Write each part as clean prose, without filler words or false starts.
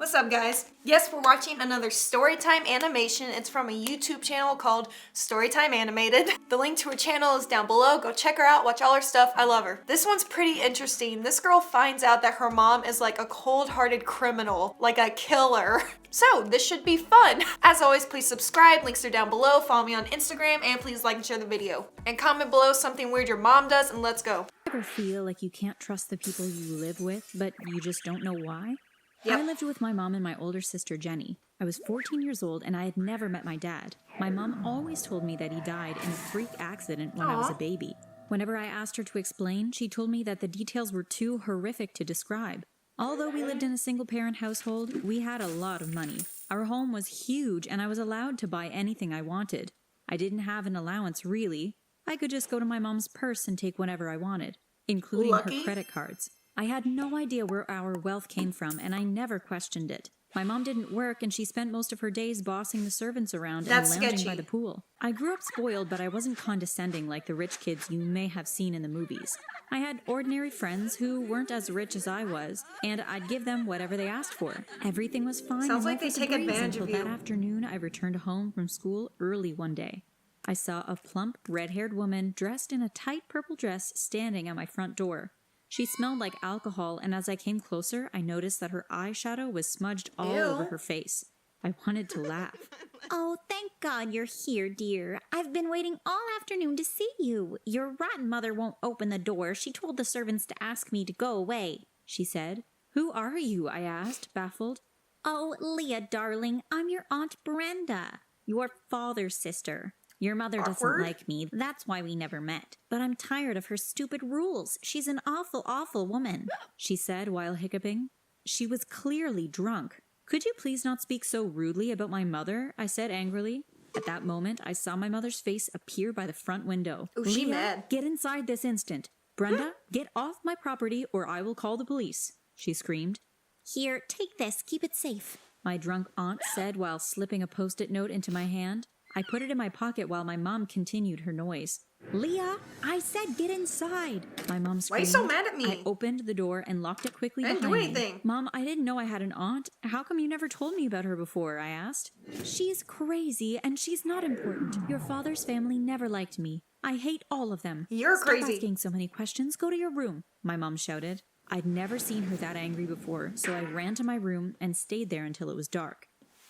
What's up, guys? Yes, we're watching another Storytime animation. It's from a YouTube channel called Storytime Animated. The link to her channel is down below. Go check her out, watch all her stuff. I love her. This one's pretty interesting. This girl finds out that her mom is like a cold-hearted criminal, like a killer. So this should be fun. As always, please subscribe. Links are down below. Follow me on Instagram, and please like and share the video. And comment below something weird your mom does, and let's go. Ever feel like you can't trust the people you live with, but you just don't know why? Yep. I lived with my mom and my older sister, Jenny. I was 14 years old and I had never met my dad. My mom always told me that he died in a freak accident when I was a baby. Whenever I asked her to explain, she told me that the details were too horrific to describe. Although we lived in a single-parent household, we had a lot of money. Our home was huge and I was allowed to buy anything I wanted. I didn't have an allowance, really. I could just go to my mom's purse and take whatever I wanted, including her credit cards. I had no idea where our wealth came from, and I never questioned it. My mom didn't work, and she spent most of her days bossing the servants around and lounging by the pool. I grew up spoiled, but I wasn't condescending like the rich kids you may have seen in the movies. I had ordinary friends who weren't as rich as I was, and I'd give them whatever they asked for. Everything was fine. Sounds like they take advantage of you. That afternoon, I returned home from school early one day. I saw a plump, red-haired woman dressed in a tight purple dress standing at my front door. She smelled like alcohol, and as I came closer, I noticed that her eyeshadow was smudged all over her face. I wanted to laugh. Oh, thank God you're here, dear. I've been waiting all afternoon to see you. Your rotten mother won't open the door. She told the servants to ask me to go away, she said. Who are you? I asked, baffled. Oh, Leah, darling, I'm your Aunt Brenda, your father's sister. Your mother doesn't like me, that's why we never met. But I'm tired of her stupid rules. She's an awful, awful woman, she said while hiccuping. She was clearly drunk. Could you please not speak so rudely about my mother? I said angrily. At that moment, I saw my mother's face appear by the front window. Oh, she mad. Get inside this instant. Brenda, get off my property or I will call the police, she screamed. Here, take this, keep it safe, my drunk aunt said while slipping a post-it note into my hand. I put it in my pocket while my mom continued her noise. Leah, I said get inside, my mom screamed. Why are you so mad at me? I opened the door and locked it quickly behind me. I didn't do anything. Mom, I didn't know I had an aunt. How come you never told me about her before? I asked. She's crazy and she's not important. Your father's family never liked me. I hate all of them. You're crazy. Stop asking so many questions. Go to your room, my mom shouted. I'd never seen her that angry before, so I ran to my room and stayed there until it was dark.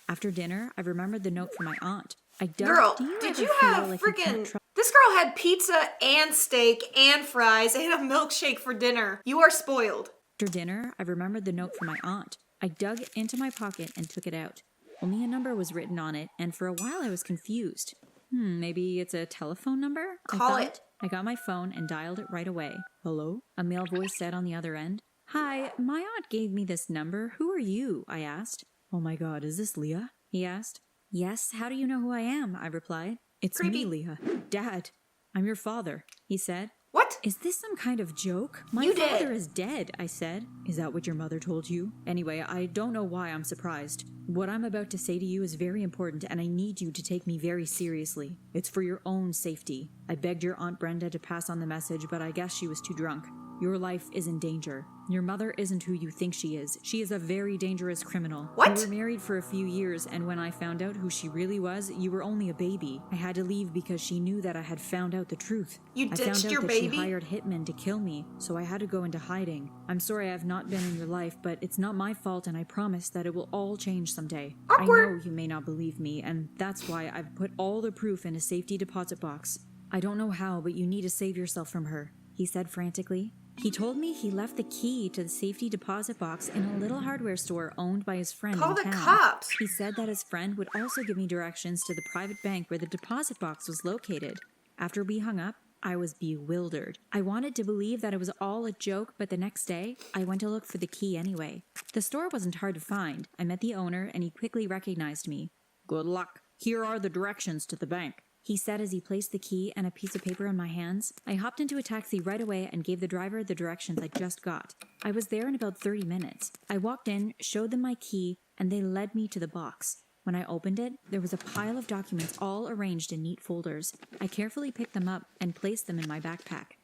After dinner, I remembered the note from my aunt. Girl, did you have freaking... This girl had pizza and steak and fries and a milkshake for dinner. You are spoiled. After dinner, I remembered the note from my aunt. I dug into my pocket and took it out. Only a number was written on it, and for a while I was confused. Maybe it's a telephone number? Call it. I got my phone and dialed it right away. Hello? A male voice said on the other end. Hi, my aunt gave me this number. Who are you? I asked. Oh my God, is this Leah? He asked. Yes, how do you know who I am? I replied. It's me, Leah. Dad, I'm your father, he said. What? Is this some kind of joke? My father is dead, I said. Is that what your mother told you? Anyway, I don't know why I'm surprised. What I'm about to say to you is very important and I need you to take me very seriously. It's for your own safety. I begged your Aunt Brenda to pass on the message, but I guess she was too drunk. Your life is in danger. Your mother isn't who you think she is. She is a very dangerous criminal. What? You were married for a few years, and when I found out who she really was, you were only a baby. I had to leave because she knew that I had found out the truth. You ditched I found out your that baby? She hired hitmen to kill me, so I had to go into hiding. I'm sorry I have not been in your life, but it's not my fault, and I promise that it will all change someday. Awkward. I know you may not believe me, and that's why I've put all the proof in a safety deposit box. I don't know how, but you need to save yourself from her, he said frantically. He told me he left the key to the safety deposit box in a little hardware store owned by his friend in town. Call the cops. He said that his friend would also give me directions to the private bank where the deposit box was located. After we hung up, I was bewildered. I wanted to believe that it was all a joke, but the next day, I went to look for the key anyway. The store wasn't hard to find. I met the owner and he quickly recognized me. Good luck. Here are the directions to the bank, he said as he placed the key and a piece of paper in my hands. I hopped into a taxi right away and gave the driver the directions I just got. I was there in about 30 minutes. I walked in, showed them my key, and they led me to the box. When I opened it, there was a pile of documents all arranged in neat folders. I carefully picked them up and placed them in my backpack.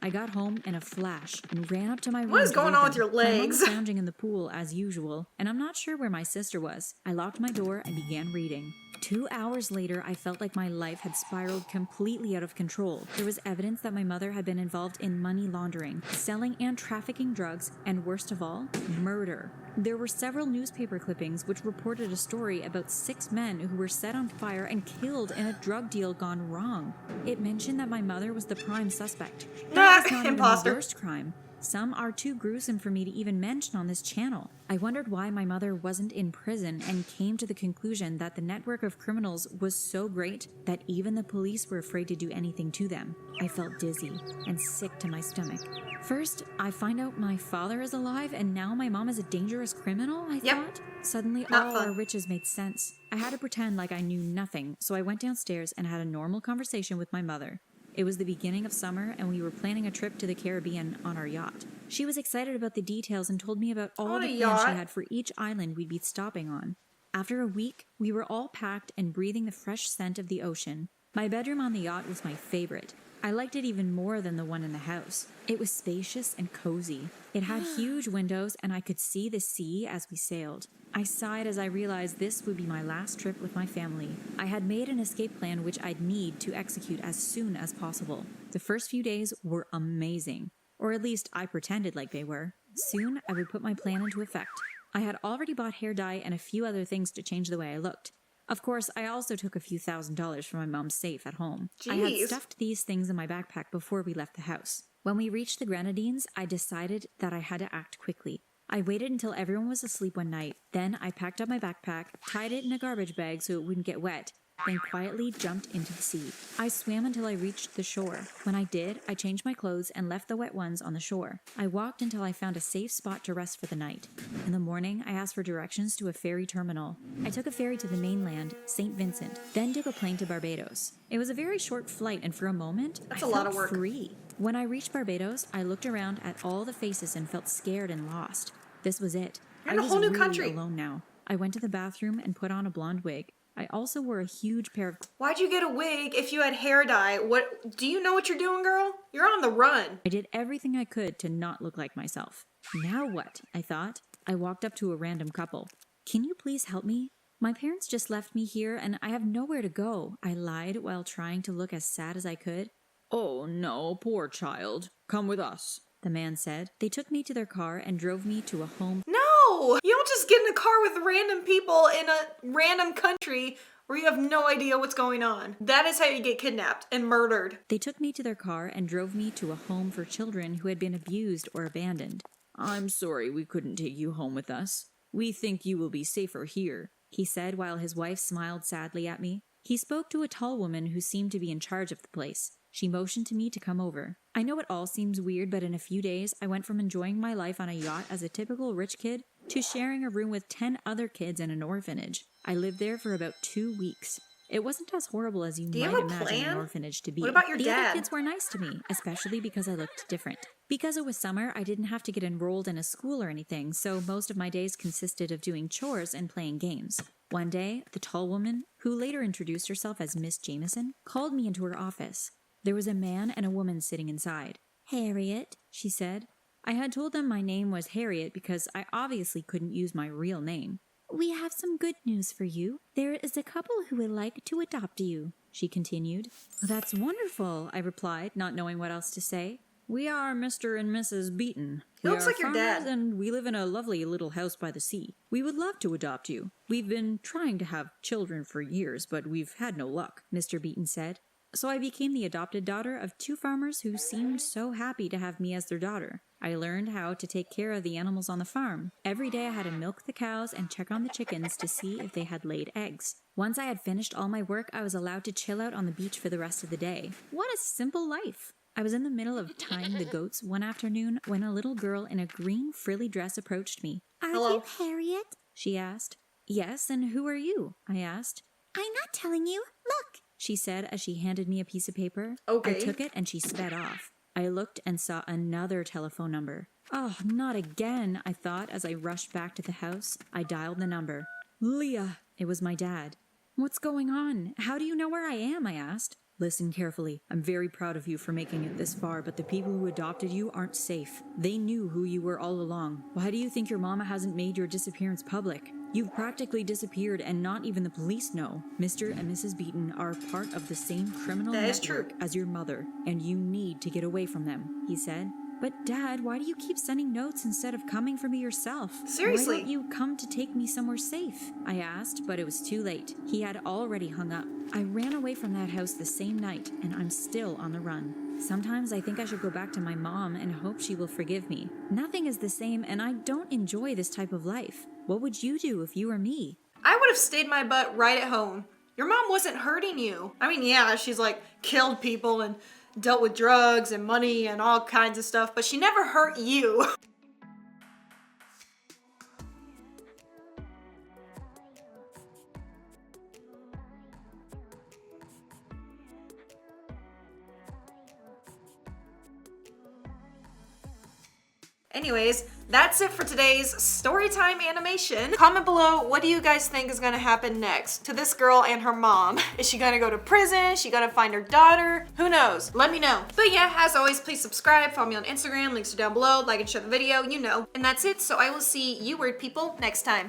I got home in a flash and ran up to my room. What is to going read on with them. your My mom legs? was lounging in the pool as usual, and I'm not sure where my sister was. I locked my door and began reading. 2 hours later, I felt like my life had spiraled completely out of control. There was evidence that my mother had been involved in money laundering, selling and trafficking drugs, and worst of all, murder. There were several newspaper clippings which reported a story about 6 men who were set on fire and killed in a drug deal gone wrong. It mentioned that my mother was the prime suspect. That was not even the worst crime. Some are too gruesome for me to even mention on this channel. I wondered why my mother wasn't in prison and came to the conclusion that the network of criminals was so great that even the police were afraid to do anything to them. I felt dizzy and sick to my stomach. First, I find out my father is alive and now my mom is a dangerous criminal, I thought. Suddenly, all our riches made sense. I had to pretend like I knew nothing, so I went downstairs and had a normal conversation with my mother. It was the beginning of summer, and we were planning a trip to the Caribbean on our yacht. She was excited about the details and told me about all the plans she had for each island we'd be stopping on. After a week, we were all packed and breathing the fresh scent of the ocean. My bedroom on the yacht was my favorite. I liked it even more than the one in the house. It was spacious and cozy. It had huge windows, and I could see the sea as we sailed. I sighed as I realized this would be my last trip with my family. I had made an escape plan which I'd need to execute as soon as possible. The first few days were amazing, or at least I pretended like they were. Soon I would put my plan into effect. I had already bought hair dye and a few other things to change the way I looked. Of course, I also took a few $1,000s from my mom's safe at home. Jeez. I had stuffed these things in my backpack before we left the house. When we reached the Grenadines, I decided that I had to act quickly. I waited until everyone was asleep one night. Then I packed up my backpack, tied it in a garbage bag so it wouldn't get wet, then quietly jumped into the sea. I swam until I reached the shore. When I did, I changed my clothes and left the wet ones on the shore. I walked until I found a safe spot to rest for the night. In the morning, I asked for directions to a ferry terminal. I took a ferry to the mainland, St. Vincent, then took a plane to Barbados. It was a very short flight, and for a moment, I felt free. When I reached Barbados, I looked around at all the faces and felt scared and lost. This was it. You're in a whole new really country. Alone now. I went to the bathroom and put on a blonde wig. I also wore a huge pair of... Why'd you get a wig if you had hair dye? What? Do you know what you're doing, girl? You're on the run. I did everything I could to not look like myself. Now what? I thought. I walked up to a random couple. Can you please help me? My parents just left me here and I have nowhere to go. I lied while trying to look as sad as I could. Oh no, poor child. Come with us, the man said. They took me to their car and drove me to a home. No! You don't just get in a car with random people in a random country where you have no idea what's going on. That is how you get kidnapped and murdered. They took me to their car and drove me to a home for children who had been abused or abandoned. I'm sorry we couldn't take you home with us. We think you will be safer here, he said while his wife smiled sadly at me. He spoke to a tall woman who seemed to be in charge of the place. She motioned to me to come over. I know it all seems weird, but in a few days, I went from enjoying my life on a yacht as a typical rich kid to sharing a room with 10 other kids in an orphanage. I lived there for about 2 weeks. It wasn't as horrible as you might imagine an orphanage to be. What about your dad? The other kids were nice to me, especially because I looked different. Because it was summer, I didn't have to get enrolled in a school or anything, so most of my days consisted of doing chores and playing games. One day, the tall woman, who later introduced herself as Miss Jameson, called me into her office. There was a man and a woman sitting inside. "Harriet," she said. I had told them my name was Harriet because I obviously couldn't use my real name. "We have some good news for you. There is a couple who would like to adopt you," she continued. "That's wonderful," I replied, not knowing what else to say. We are Mr. and Mrs. Beaton. He looks like your dad. And we live in a lovely little house by the sea. We would love to adopt you. We've been trying to have children for years, but we've had no luck," Mr. Beaton said. So I became the adopted daughter of 2 farmers who seemed so happy to have me as their daughter. I learned how to take care of the animals on the farm. Every day I had to milk the cows and check on the chickens to see if they had laid eggs. Once I had finished all my work, I was allowed to chill out on the beach for the rest of the day. What a simple life! I was in the middle of tying the goats one afternoon when a little girl in a green frilly dress approached me. "Are you Harriet?" she asked. "Yes, and who are you?" I asked. "I'm not telling you. Look," she said as she handed me a piece of paper. Okay. I took it and she sped off. I looked and saw another telephone number. Oh, not again, I thought as I rushed back to the house. I dialed the number. "Leah." It was my dad. "What's going on? How do you know where I am?" I asked. Listen carefully. I'm very proud of you for making it this far, but the people who adopted you aren't safe. They knew who you were all along. Why do you think your mama hasn't made your disappearance public? You've practically disappeared and not even the police know. Mr. and Mrs. Beaton are part of the same criminal network as your mother, and you need to get away from them, he said. But Dad, why do you keep sending notes instead of coming for me yourself? Seriously? Why don't you come to take me somewhere safe? I asked, but it was too late. He had already hung up. I ran away from that house the same night, and I'm still on the run. Sometimes I think I should go back to my mom and hope she will forgive me. Nothing is the same, and I don't enjoy this type of life. What would you do if you were me? I would have stayed my butt right at home. Your mom wasn't hurting you. I mean, yeah, she's like killed people and dealt with drugs and money and all kinds of stuff, but she never hurt you. Anyways, that's it for today's storytime animation. Comment below, what do you guys think is gonna happen next to this girl and her mom? Is she gonna go to prison? Is she gonna find her daughter? Who knows? Let me know. But yeah, as always, please subscribe, follow me on Instagram, links are down below, like and share the video, you know. And that's it, so I will see you weird people next time.